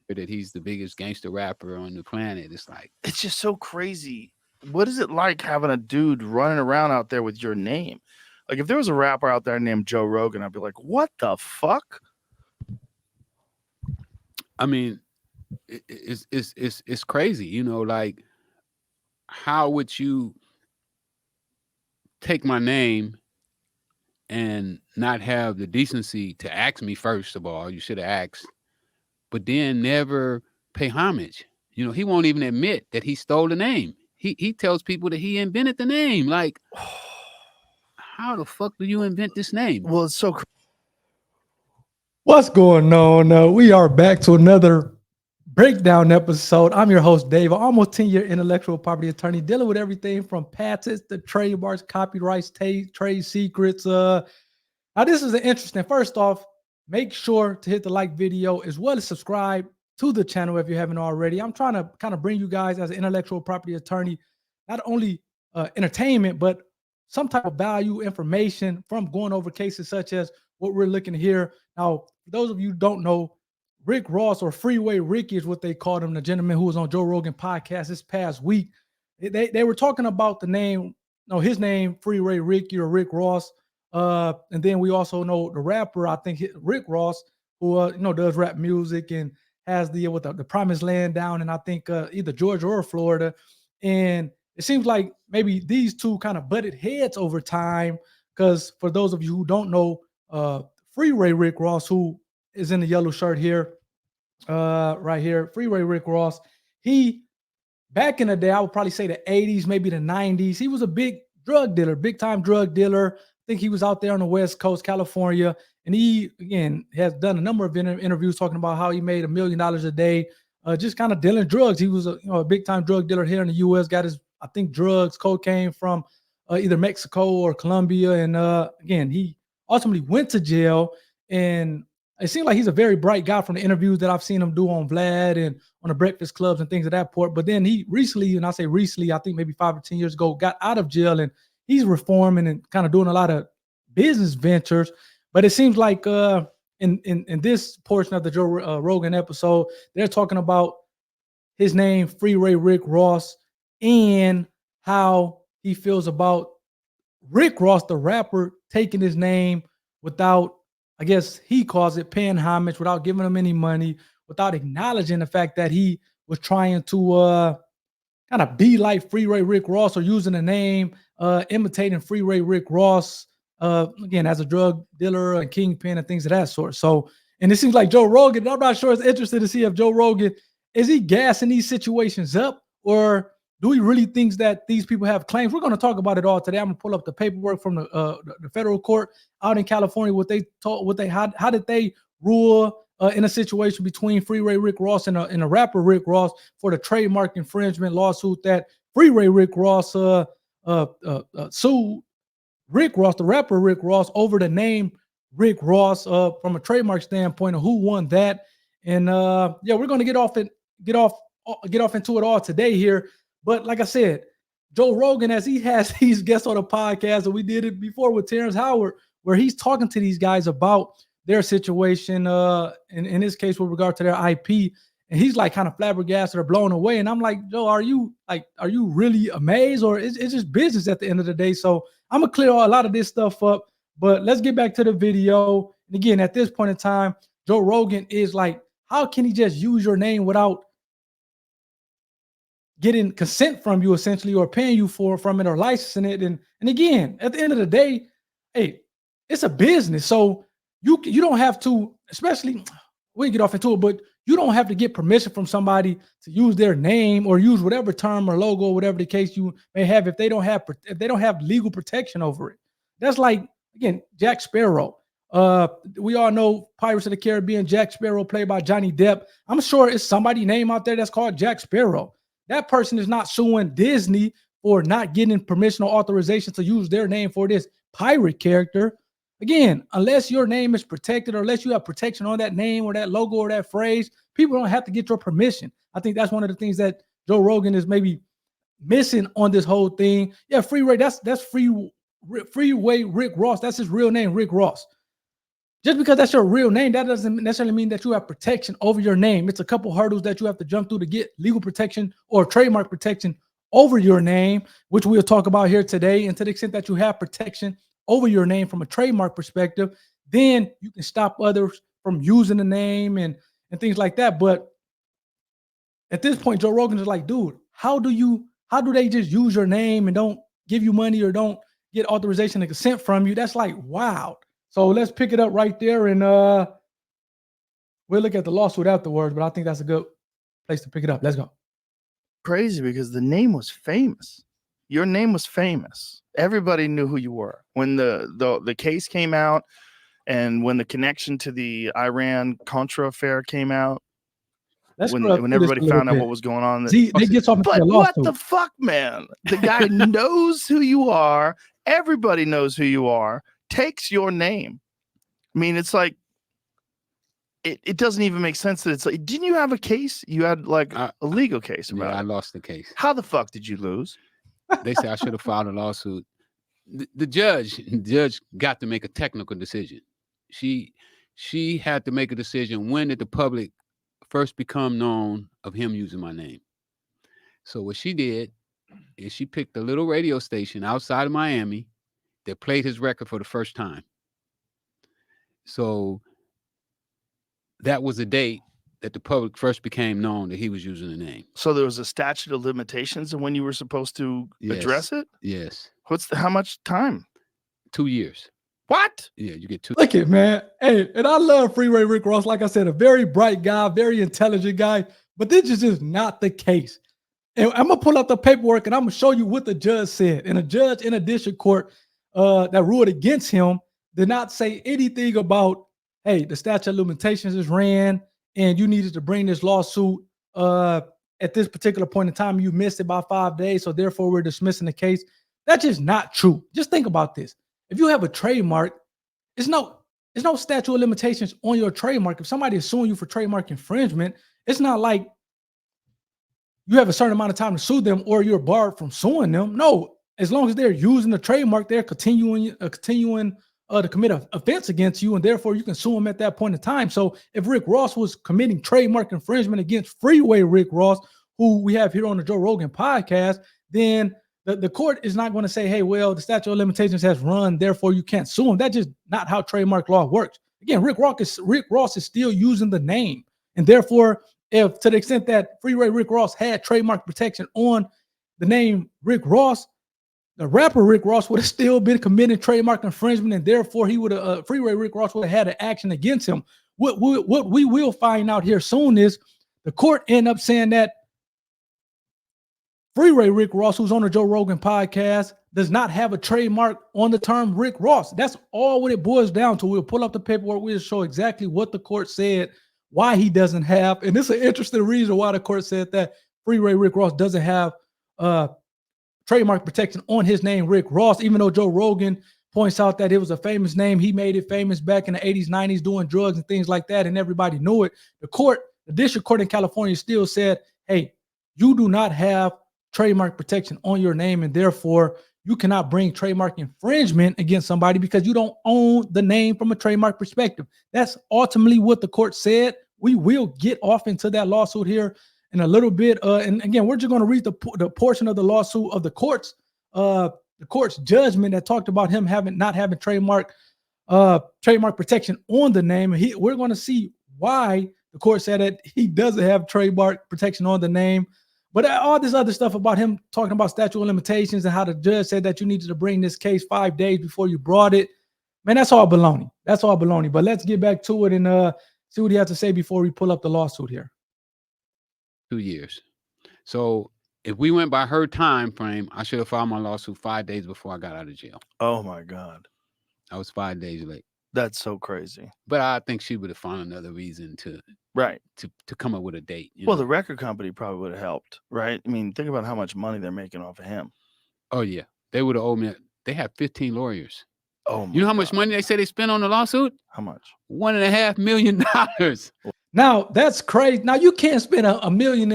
that he's the biggest gangster rapper on the planet. It's like, It's just so crazy. What is it like having a dude running around out there with your name? Like if there was a rapper out there named Joe Rogan, I'd be like, what the fuck? I mean, it's crazy, you know. Like, how would you take my name and not have the decency to ask me first of all? You should have asked, but then never pay homage. You know, he won't even admit that he stole the name. He tells people that he invented the name. Like, how the fuck do you invent this name? Well, it's so What's going on? We are back to another breakdown episode. I'm your host, Dave, an almost 10-year intellectual property attorney dealing with everything from patents to trademarks, copyrights, trade secrets. Now, this is an interesting. First off, make sure to hit the like video as well as subscribe to the channel if you haven't already. I'm trying to kind of bring you guys as an intellectual property attorney, not only entertainment, but some type of value information from going over cases such as what we're looking here. Now, for those of you who don't know, Rick Ross, or Freeway Ricky is what they called him, the gentleman who was on Joe Rogan podcast this past week. They were talking about the name, his name, Freeway Ricky or Rick Ross. And then we also know the rapper, I think Rick Ross, who does rap music and has the Promised Land down in I think either Georgia or Florida. And it seems like maybe these two kind of butted heads over time. Because for those of you who don't know, Freeway Rick Ross, who is in the yellow shirt here, right here, Freeway Rick Ross, he back in the day, I would probably say the 80s, maybe the 90s, he was a big drug dealer, big time drug dealer. I think he was out there on the West Coast, California. And he, again, has done a number of interviews talking about how he made $1 million a day, just kind of dealing drugs. He was a big time drug dealer here in the U.S., got his, I think, drugs, cocaine from either Mexico or Colombia. And again, he ultimately went to jail. And it seems like he's a very bright guy from the interviews that I've seen him do on Vlad and on the Breakfast Clubs and things of that port. But then he recently, and I say recently, I think maybe 5 or 10 years ago, got out of jail and he's reforming and kind of doing a lot of business ventures. But it seems like in this portion of the Joe Rogan episode, they're talking about his name, Freeway Rick Ross, and how he feels about Rick Ross, the rapper, taking his name without, I guess he calls it, paying homage, without giving him any money, without acknowledging the fact that he was trying to kind of be like Freeway Rick Ross or using the name, imitating Freeway Rick Ross, again, as a drug dealer and kingpin and things of that sort. So, and it seems like Joe Rogan, I'm not sure, it's interesting to see if Joe Rogan, is he gassing these situations up, or do he really think that these people have claims? We're going to talk about it all today. I'm going to pull up the paperwork from the federal court out in California. How did they rule in a situation between Freeway Rick Ross and a rapper Rick Ross for the trademark infringement lawsuit that Freeway Rick Ross sued Rick Ross, the rapper Rick Ross, over the name Rick Ross from a trademark standpoint, of who won that. And we're going to get off into it all today here. But like I said, Joe Rogan, as he has these guests on the podcast, and we did it before with Terrence Howard, where he's talking to these guys about their situation, in this case with regard to their IP, and he's like kind of flabbergasted or blown away. And I'm like, Joe, are you really amazed, or it's just business at the end of the day? So I'm gonna clear a lot of this stuff up, but let's get back to the video. And again, at this point in time, Joe Rogan is like, how can he just use your name without getting consent from you, essentially, or paying you from it or licensing it? And again, at the end of the day, hey, it's a business. So you don't have to, especially, we get off into it, but you don't have to get permission from somebody to use their name or use whatever term or logo, whatever the case you may have, if they don't have legal protection over it. That's like, again, Jack Sparrow. We all know Pirates of the Caribbean, Jack Sparrow, played by Johnny Depp. I'm sure it's somebody's name out there that's called Jack Sparrow. That person is not suing Disney for not getting permission or authorization to use their name for this pirate character. Again, unless your name is protected, or unless you have protection on that name or that logo or that phrase, people don't have to get your permission. I think that's one of the things that Joe Rogan is maybe missing on this whole thing. Yeah, Freeway, that's Freeway Rick Ross. That's his real name, Rick Ross. Just because that's your real name, that doesn't necessarily mean that you have protection over your name. It's a couple hurdles that you have to jump through to get legal protection or trademark protection over your name, which we'll talk about here today. And to the extent that you have protection over your name from a trademark perspective, then you can stop others from using the name and things like that. But at this point, Joe Rogan is like, dude, how do they just use your name and don't give you money or don't get authorization and consent from you? That's like, wow. So let's pick it up right there, and we'll look at the lawsuit afterwards, but I think that's a good place to pick it up. Let's go. Crazy, because the name was famous. Your name was famous. Everybody knew who you were. When the case came out and when the connection to the Iran-Contra affair came out, when everybody found out what was going on. See, they get off into But a what lawsuit. the fuck, man? The guy knows who you are. Everybody knows who you are. Takes your name. I mean, it's like it doesn't even make sense that it's like, didn't you have a case? You had like a legal case about I it. lost the case. How the fuck did you lose? They say I should have filed a lawsuit. The judge got to make a technical decision. She had to make a decision, when did the public first become known of him using my name. So what she did is she picked a little radio station outside of Miami that played his record for the first time. So that was the date that the public first became known that he was using the name. So there was a statute of limitations and when you were supposed to address it? Yes. How much time? 2 years. What? Yeah, you get 2. Look it, man. Hey, and I love Freeway Rick Ross. Like I said, a very bright guy, very intelligent guy, but this is just not the case. And I'm gonna pull out the paperwork and I'm gonna show you what the judge said. And a judge in a district court that ruled against him did not say anything about, hey, the statute of limitations is ran and you needed to bring this lawsuit at this particular point in time. You missed it by 5 days, so therefore we're dismissing the case. That's just not true. Just think about this. If you have a trademark, there's no statute of limitations on your trademark. If somebody is suing you for trademark infringement, it's not like you have a certain amount of time to sue them or you're barred from suing them. No, as long as they're using the trademark, they're continuing to commit an offense against you, and therefore you can sue them at that point in time. So if Rick Ross was committing trademark infringement against Freeway Rick Ross, who we have here on the Joe Rogan podcast, then the court is not going to say, hey, well, the statute of limitations has run, therefore you can't sue him. That's just not how trademark law works. Again, Rick Ross is still using the name. And therefore, if to the extent that Freeway Rick Ross had trademark protection on the name Rick Ross, the rapper Rick Ross would have still been committing trademark infringement, and therefore he would have Freeway Rick Ross would have had an action against him. What we will find out here soon is the court end up saying that Freeway Rick Ross, who's on the Joe Rogan podcast, does not have a trademark on the term Rick Ross. That's all what it boils down to. We'll pull up the paperwork. We'll show exactly what the court said, why he doesn't have, and this is an interesting reason why the court said that Freeway Rick Ross doesn't have trademark protection on his name, Rick Ross, even though Joe Rogan points out that it was a famous name. He made it famous back in the 80s, 90s, doing drugs and things like that, and everybody knew it. The district court in California still said, hey, you do not have trademark protection on your name, and therefore you cannot bring trademark infringement against somebody because you don't own the name from a trademark perspective. That's ultimately what the court said. We will get off into that lawsuit here in a little bit. And again, we're just going to read the portion of the lawsuit of the court's judgment that talked about him not having trademark protection on the name. And we're going to see why the court said that he doesn't have trademark protection on the name. But all this other stuff about him talking about statute of limitations and how the judge said that you needed to bring this case 5 days before you brought it, man, that's all baloney. That's all baloney. But let's get back to it and see what he has to say before we pull up the lawsuit here. 2 years. So if we went by her time frame, I should have filed my lawsuit 5 days before I got out of jail. Oh my God. I was 5 days late. That's so crazy. But I think she would have found another reason to come up with a date. Well, the record company probably would have helped, right? I mean, think about how much money they're making off of him. Oh yeah, they would have owed me. They have 15 lawyers. Oh, you know how much money they say they spent on the lawsuit? How much? $1.5 million. Now that's crazy. Now you can't spend $1.5 million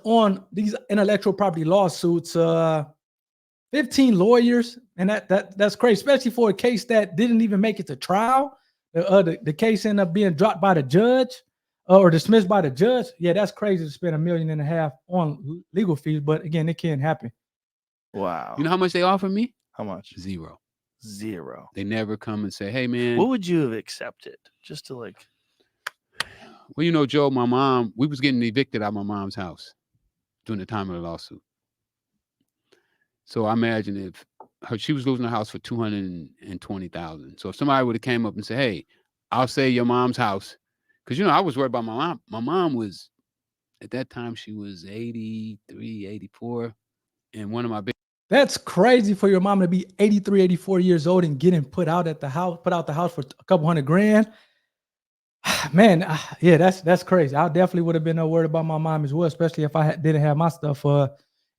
on these intellectual property lawsuits. 15 lawyers, and that's crazy, especially for a case that didn't even make it to trial. the case ended up being dropped by the judge or dismissed by the judge. Yeah, that's crazy to spend $1.5 million on legal fees. But again, it can happen. Wow. You know how much they offered me? How much? 0. 0. They never come and say, "Hey, man." What would you have accepted just to like? Well, you know, Joe, my mom, we was getting evicted out of my mom's house during the time of the lawsuit. So I imagine if she was losing her house for $220,000. So if somebody would have came up and said, "Hey, I'll sell your mom's house," because I was worried about my mom. My mom was at that time she was 83, 84, and one of my big. That's crazy for your mom to be 83, 84 years old and getting put out the house for a couple $100,000. Man, yeah, that's crazy. I definitely would have been worried about my mom as well, especially if I didn't have my stuff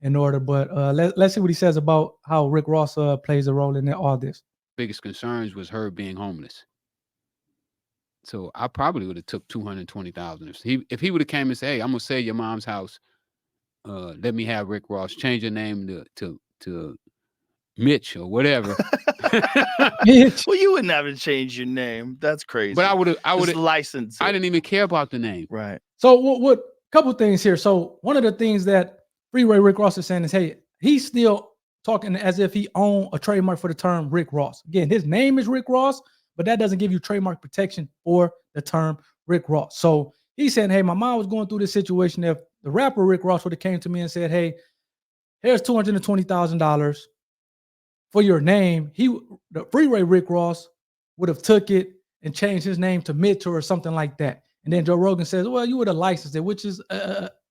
in order. But let's see what he says about how Rick Ross plays a role in all this. Biggest concerns was her being homeless. So I probably would have took 220,000 if he would have came and said, "Hey, I'm gonna sell your mom's house. Let me have Rick Ross. Change your name to Mitch or whatever." Well, you wouldn't have to change your name. That's crazy. But I would Just license it. I didn't even care about the name. Right. So what couple things here. So one of the things that Freeway Rick Ross is saying is, hey, he's still talking as if he owned a trademark for the term Rick Ross. Again, his name is Rick Ross, but that doesn't give you trademark protection for the term Rick Ross. So he's saying, hey, my mom was going through this situation. If the rapper Rick Ross would have came to me and said, hey, here's $220,000 for your name, the Freeway Rick Ross would have took it and changed his name to Mitch or something like that. And then Joe Rogan says, well, you would have licensed it, which is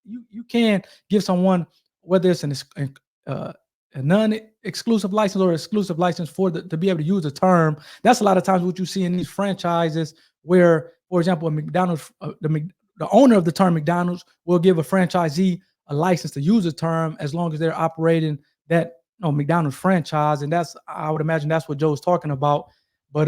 you can give someone, whether it's a non-exclusive license or exclusive license to be able to use the term. That's a lot of times what you see in these franchises where, for example, a McDonald's, the owner of the term McDonald's will give a franchisee a license to use the term as long as they're operating that McDonald's franchise. And I would imagine that's what Joe's talking about. But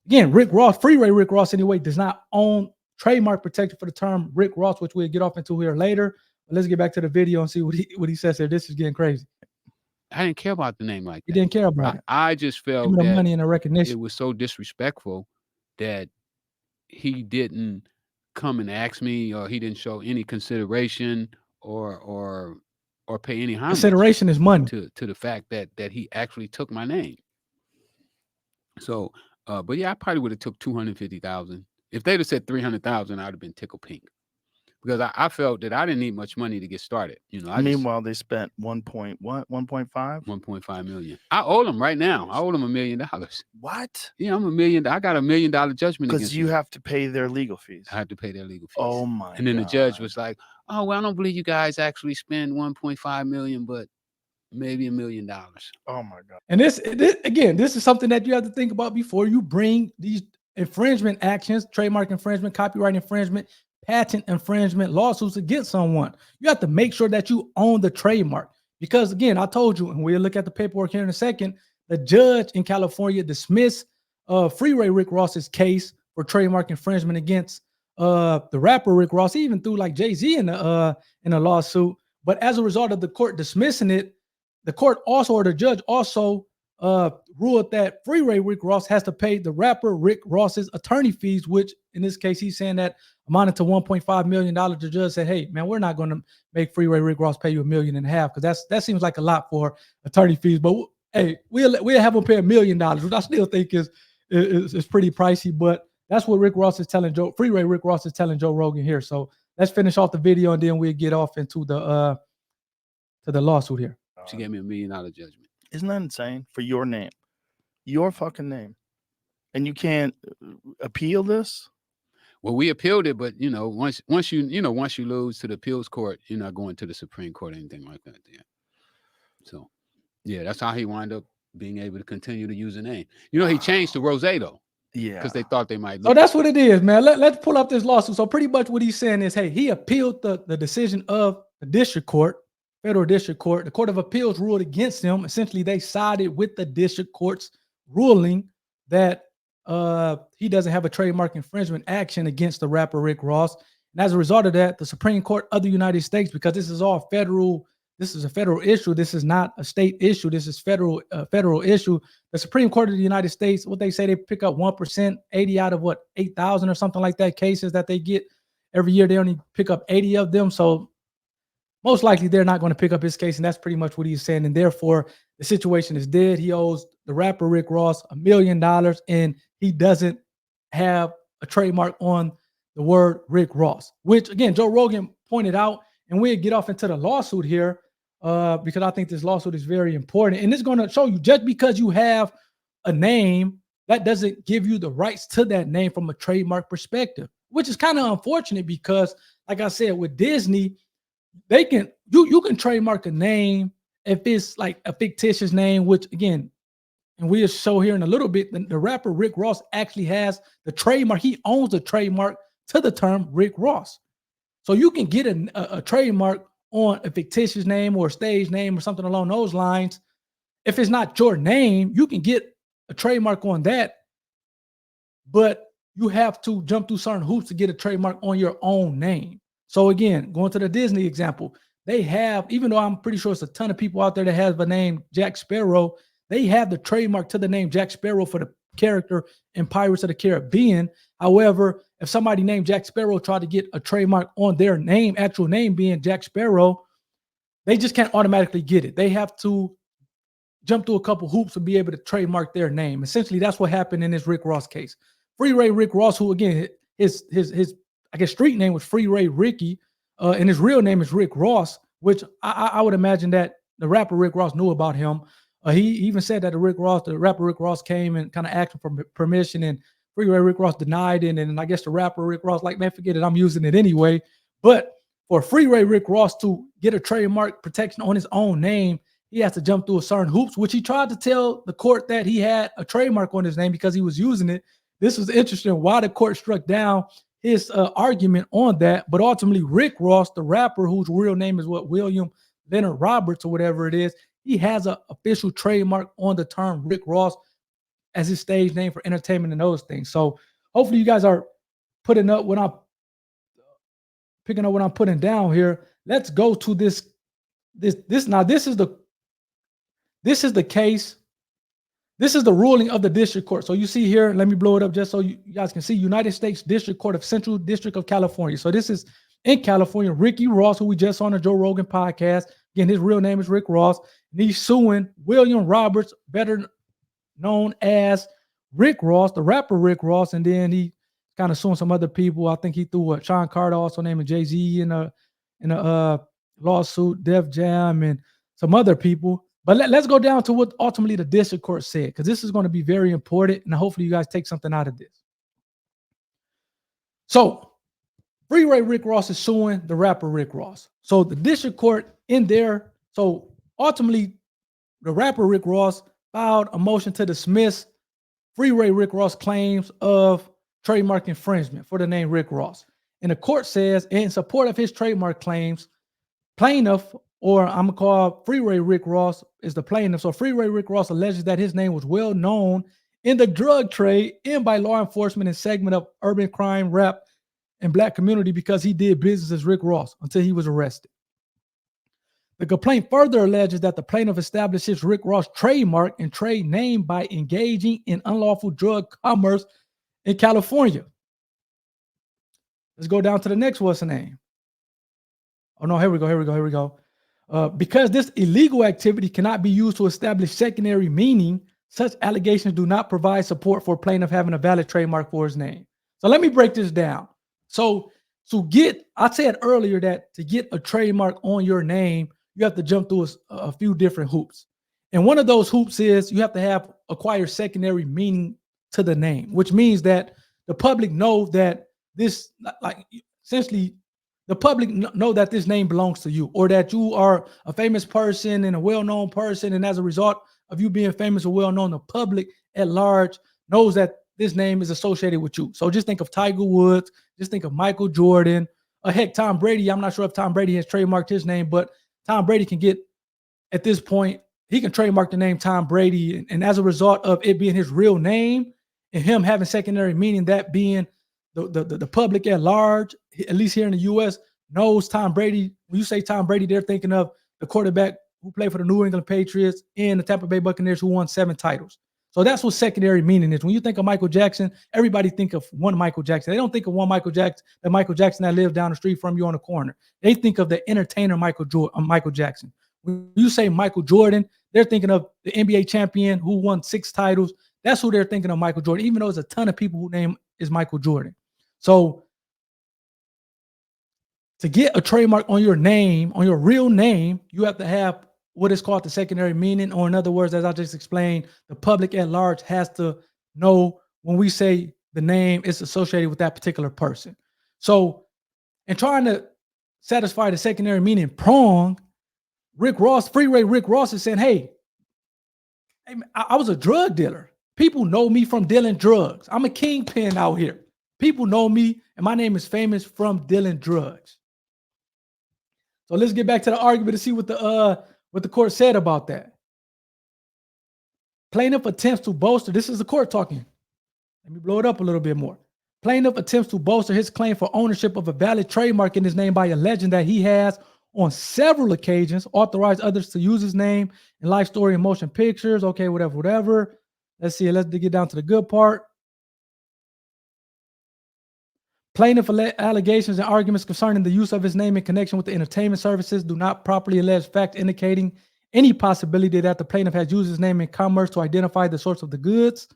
again, Rick Ross, Freeway Rick Ross anyway, does not own trademark protection for the term Rick Ross, which we'll get off into here later. But let's get back to the video and see what he says here. This is getting crazy. I didn't care about the name like that. You didn't care about it. I just felt Give me the that money and the recognition. it was so disrespectful that he didn't come and ask me, or he didn't show any consideration or pay any homage. Consideration is money. To the fact that he actually took my name. So, but yeah, I probably would have took 250,000. If they'd have said 300,000, I'd have been tickled pink, because I felt that I didn't need much money to get started. Meanwhile, they spent 1.5 1.5 million. I owe them right now. I owe them $1 million. What? Yeah, I'm $1 million. I got $1 million judgment because you have to pay their legal fees. I had to pay their legal fees. Oh my! And then the judge was like, "Oh well, I don't believe you guys actually spend 1.5 million, but maybe $1 million." Oh my God! And this again, this is something that you have to think about before you bring these infringement actions, trademark infringement, copyright infringement, patent infringement lawsuits against someone. You have to make sure that you own the trademark, because again, I told you, and we'll look at the paperwork here in a second, the judge in California dismissed Freeway Rick Ross's case for trademark infringement against the rapper Rick Ross, even through like Jay-Z in a lawsuit. But as a result of the court dismissing it, the court also, or the judge also ruled that Freeway Rick Ross has to pay the rapper Rick Ross's attorney fees, which in this case, he's saying that amounted to $1.5 million. The judge said, hey, man, we're not going to make Freeway Rick Ross pay you $1.5 million, because that seems like a lot for attorney fees. But hey, we'll have him pay $1 million, which I still think is pretty pricey. But that's what Rick Ross is telling Freeway Rick Ross is telling Joe Rogan here. So let's finish off the video and then we'll get off into the lawsuit here. She gave me $1 million judgment. Isn't that insane? For your name, your fucking name, and you can't appeal this? Well, we appealed it, but once you lose to the appeals court, you're not going to the Supreme Court or anything like that. Yeah. So, yeah, that's how he wound up being able to continue to use the name. He changed to Rose though. Yeah. Because they thought they might. So that's what it is, man. Let's pull up this lawsuit. So pretty much what he's saying is, hey, he appealed the decision of the district court. Federal district court, the Court of Appeals ruled against him. Essentially, they sided with the district court's ruling that he doesn't have a trademark infringement action against the rapper Rick Ross. And as a result of that, the Supreme Court of the United States, because this is all federal this is a federal issue. This is not a state issue. This is federal issue. The Supreme Court of the United States, what they say, they pick up 1%, 80 out of what, 8,000 or something like that cases that they get every year. They only pick up 80 of them. So most likely they're not going to pick up his case. And that's pretty much what he's saying. And therefore, the situation is dead. He owes the rapper Rick Ross $1 million, and he doesn't have a trademark on the word Rick Ross, which again, Joe Rogan pointed out, and we'll get off into the lawsuit here because I think this lawsuit is very important. And it's going to show you just because you have a name, that doesn't give you the rights to that name from a trademark perspective, which is kind of unfortunate because, like I said, with Disney, they can you can trademark a name if it's like a fictitious name, which again, and we'll show here in a little bit, the rapper Rick Ross actually has the trademark. He owns the trademark to the term Rick Ross. So you can get a trademark on a fictitious name or a stage name or something along those lines. If it's not your name, you can get a trademark on that, but you have to jump through certain hoops to get a trademark on your own name. So again, going to the Disney example, they have, even though I'm pretty sure it's a ton of people out there that have the name Jack Sparrow, they have the trademark to the name Jack Sparrow for the character in Pirates of the Caribbean. However, if somebody named Jack Sparrow tried to get a trademark on their name, actual name being Jack Sparrow, they just can't automatically get it. They have to jump through a couple hoops to be able to trademark their name. Essentially, that's what happened in this Rick Ross case. Freeway Rick Ross, who again, his I guess street name was Freeway Ricky, and his real name is Rick Ross, which I would imagine that the rapper Rick Ross knew about him. He even said that the rapper Rick Ross came and kind of asked for permission, and Freeway Rick Ross denied it. And I guess the rapper Rick Ross, like, man, forget it, I'm using it anyway. But for Freeway Rick Ross to get a trademark protection on his own name, he has to jump through a certain hoops, which he tried to tell the court that he had a trademark on his name because he was using it. This was interesting why the court struck down his argument on that. But ultimately, Rick Ross, the rapper whose real name is what, William Leonard Roberts or whatever it is, he has an official trademark on the term Rick Ross as his stage name for entertainment and those things. So hopefully you guys are putting up what I'm picking up what I'm putting down here. Let's go to this. Now this is the case. This is the ruling of the district court. So you see here, let me blow it up just so you guys can see. United States District Court of Central District of California. So this is in California. Ricky Ross, who we just saw on the Joe Rogan podcast. Again, his real name is Rick Ross. And he's suing William Roberts, better known as Rick Ross, the rapper Rick Ross. And then he kind of suing some other people. I think he threw Sean Carter, also named Jay-Z, in a lawsuit, Def Jam, and some other people. But let's go down to what ultimately the district court said, because this is going to be very important, and hopefully you guys take something out of this. So Freeway Rick Ross is suing the rapper Rick Ross. So the district court in there, so ultimately the rapper Rick Ross filed a motion to dismiss Freeway Rick Ross claims of trademark infringement for the name Rick Ross. And the court says, in support of his trademark claims, plaintiff, or I'm going to call Freeway Rick Ross, is the plaintiff. So Freeway Rick Ross alleges that his name was well known in the drug trade and by law enforcement and segment of urban crime, rap, and black community because he did business as Rick Ross until he was arrested. The complaint further alleges that the plaintiff established his Rick Ross trademark and trade name by engaging in unlawful drug commerce in California. Let's go down to the next. What's the name? Oh, no, here we go. Because this illegal activity cannot be used to establish secondary meaning, such allegations do not provide support for plaintiff having a valid trademark for his name. So let me break this down. So I said earlier that to get a trademark on your name, you have to jump through a few different hoops. And one of those hoops is you have to acquire secondary meaning to the name, which means that the public know that this, like, essentially, the public know that this name belongs to you, or that you are a famous person and a well-known person. And as a result of you being famous or well-known, the public at large knows that this name is associated with you. So just think of Tiger Woods, just think of Michael Jordan, heck, Tom Brady. I'm not sure if Tom Brady has trademarked his name, but Tom Brady can get, at this point, he can trademark the name Tom Brady. And as a result of it being his real name and him having secondary meaning, that being the public at large, at least here in the U.S., knows Tom Brady. When you say Tom Brady, they're thinking of the quarterback who played for the New England Patriots and the Tampa Bay Buccaneers, who won 7 titles. So that's what secondary meaning is. When you think of Michael Jackson, everybody think of one Michael Jackson. They don't think of one Michael Jackson, the Michael Jackson that lived down the street from you on the corner. They think of the entertainer Michael Jackson. When you say Michael Jordan, they're thinking of the NBA champion who won 6 titles. That's who they're thinking of, Michael Jordan, even though there's a ton of people whose name is Michael Jordan. So to get a trademark on your name, on your real name, you have to have what is called the secondary meaning, or in other words, as I just explained, the public at large has to know when we say the name is associated with that particular person. So in trying to satisfy the secondary meaning prong, Rick Ross is saying, hey, I was a drug dealer. People know me from dealing drugs. I'm a kingpin out here. People know me, and my name is famous from dealing drugs. So let's get back to the argument to see what the court said about that. Plaintiff attempts to bolster, this is the court talking. Let me blow it up a little bit more. Plaintiff attempts to bolster his claim for ownership of a valid trademark in his name by alleging that he has, on several occasions, authorized others to use his name in life story and motion pictures. Okay, whatever. Let's see. Let's get down to the good part. Plaintiff allegations and arguments concerning the use of his name in connection with the entertainment services do not properly allege facts indicating any possibility that the plaintiff has used his name in commerce to identify the source of the goods.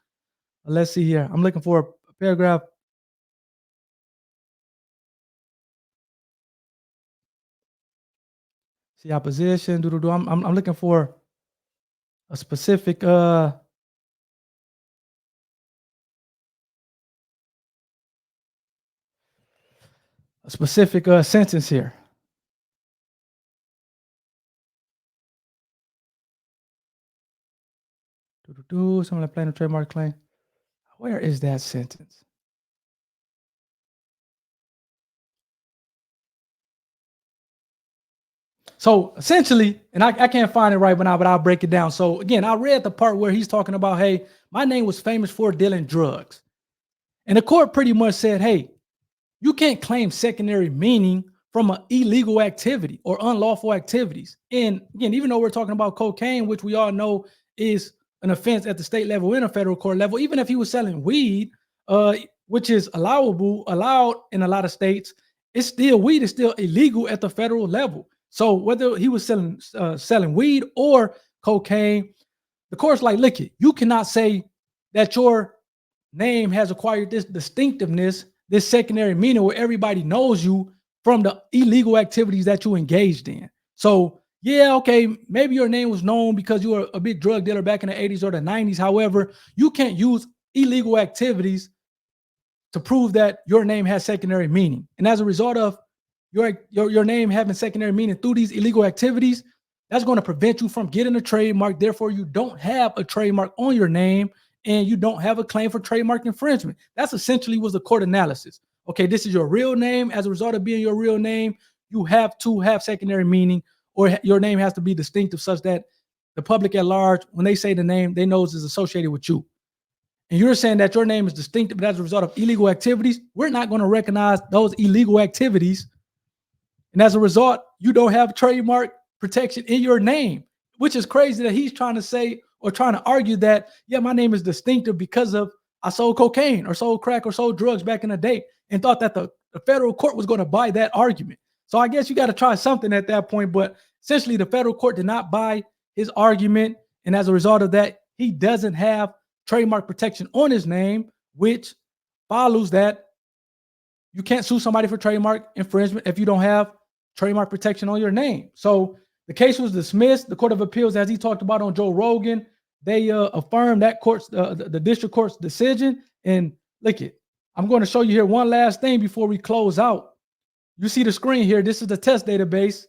Let's see here. I'm looking for a paragraph. See opposition. I'm looking for a specific sentence here. Someone that plaintiff trademark claim. Where is that sentence? So essentially, and I can't find it right now, but I'll break it down. So again, I read the part where he's talking about, hey, my name was famous for dealing drugs. And the court pretty much said, hey, you can't claim secondary meaning from an illegal activity or unlawful activities. And again, even though we're talking about cocaine, which we all know is an offense at the state level and a federal court level, even if he was selling weed, which is allowed in a lot of states, weed is still illegal at the federal level. So whether he was selling weed or cocaine, the court's like, look, you cannot say that your name has acquired this distinctiveness, this secondary meaning where everybody knows you from the illegal activities that you engaged in. So yeah, okay, maybe your name was known because you were a big drug dealer back in the 80s or the 90s. However, you can't use illegal activities to prove that your name has secondary meaning. And as a result of your name having secondary meaning through these illegal activities, that's going to prevent you from getting a trademark. Therefore, you don't have a trademark on your name and you don't have a claim for trademark infringement. That's essentially was the court analysis. Okay, this is your real name. As a result of being your real name, you have to have secondary meaning, or your name has to be distinctive such that the public at large, when they say the name, they know is associated with you. And you're saying that your name is distinctive, but as a result of illegal activities, we're not going to recognize those illegal activities. And as a result, you don't have trademark protection in your name, which is crazy that he's trying to say or trying to argue that, yeah, my name is distinctive because of I sold cocaine or sold crack or sold drugs back in the day, and thought that the federal court was going to buy that argument. So I guess you got to try something at that point. But essentially, the federal court did not buy his argument. And as a result of that, he doesn't have trademark protection on his name, which follows that you can't sue somebody for trademark infringement if you don't have trademark protection on your name. So the case was dismissed. The Court of Appeals, as he talked about on Joe Rogan, they affirmed that the district court's decision. And look it, I'm going to show you here one last thing before we close out. You see the screen here. This is the test database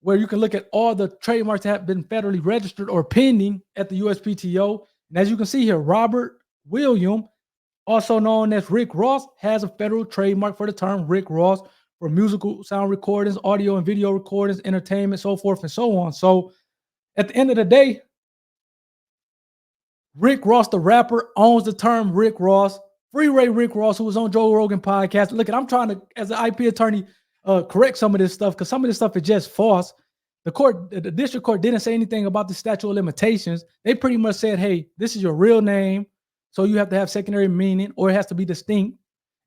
where you can look at all the trademarks that have been federally registered or pending at the USPTO. And as you can see here, Robert William, also known as Rick Ross, has a federal trademark for the term Rick Ross for musical sound recordings, audio and video recordings, entertainment, so forth and so on. So at the end of the day, Rick Ross, the rapper, owns the term Rick Ross. Freeway Rick Ross, who was on Joe Rogan podcast. Look, I'm trying to, as an IP attorney, correct some of this stuff because some of this stuff is just false. the district court didn't say anything about the statute of limitations. They pretty much said, hey, this is your real name, so you have to have secondary meaning, or it has to be distinct.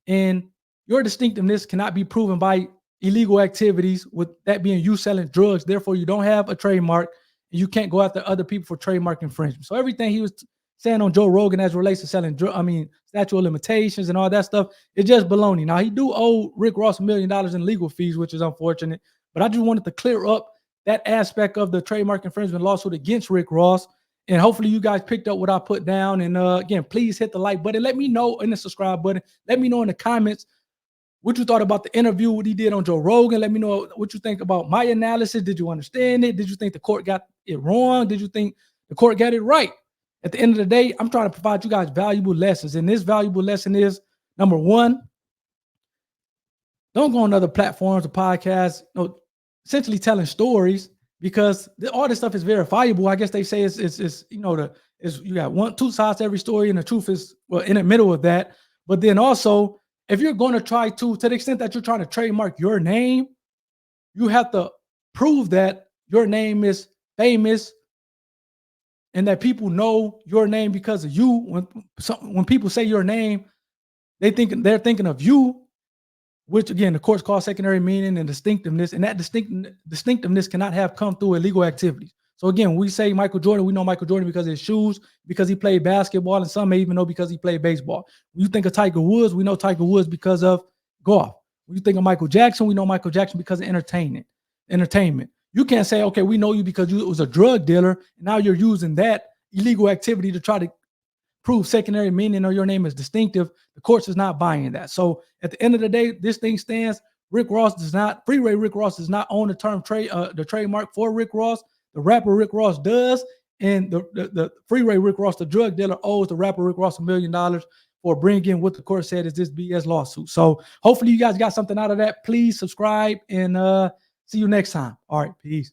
And your distinctiveness cannot be proven by illegal activities, with that being you selling drugs. Therefore, you don't have a trademark, and you can't go after other people for trademark infringement. So everything he was saying on Joe Rogan as relates to selling statute of limitations and all that stuff, it's just baloney. Now, he do owe Rick Ross $1 million in legal fees, which is unfortunate. But I just wanted to clear up that aspect of the trademark infringement lawsuit against Rick Ross. And hopefully you guys picked up what I put down. And again, please hit the like button. Let me know, in the subscribe button. Let me know in the comments what you thought about the interview, what he did on Joe Rogan. Let me know what you think about my analysis. Did you understand it? Did you think the court got it wrong? Did you think the court got it right? At the end of the day, I'm trying to provide you guys valuable lessons. And this valuable lesson is, number one, don't go on other platforms or podcasts, essentially telling stories, because all this stuff is verifiable. I guess they say it's you got two sides to every story, and the truth is, well, in the middle of that. But then also, if you're going to try to the extent that you're trying to trademark your name, you have to prove that your name is famous and that people know your name because of you. When people say your name, they're thinking of you, which again, the courts call secondary meaning and distinctiveness, and that distinctiveness cannot have come through illegal activities. So again, we say Michael Jordan, we know Michael Jordan because of his shoes, because he played basketball, and some may even know because he played baseball. When you think of Tiger Woods, we know Tiger Woods because of golf. When you think of Michael Jackson, we know Michael Jackson because of entertainment. You can't say, okay, we know you because you was a drug dealer, and now you're using that illegal activity to try to prove secondary meaning or your name is distinctive. The courts is not buying that. So at the end of the day, this thing stands. Freeway Rick Ross does not own the term the trademark for Rick Ross. The rapper Rick Ross does, and the Freeway Rick Ross, the drug dealer, owes the rapper Rick Ross $1 million for bringing what the court said is this BS lawsuit. So hopefully you guys got something out of that. Please subscribe, and see you next time. All right, peace.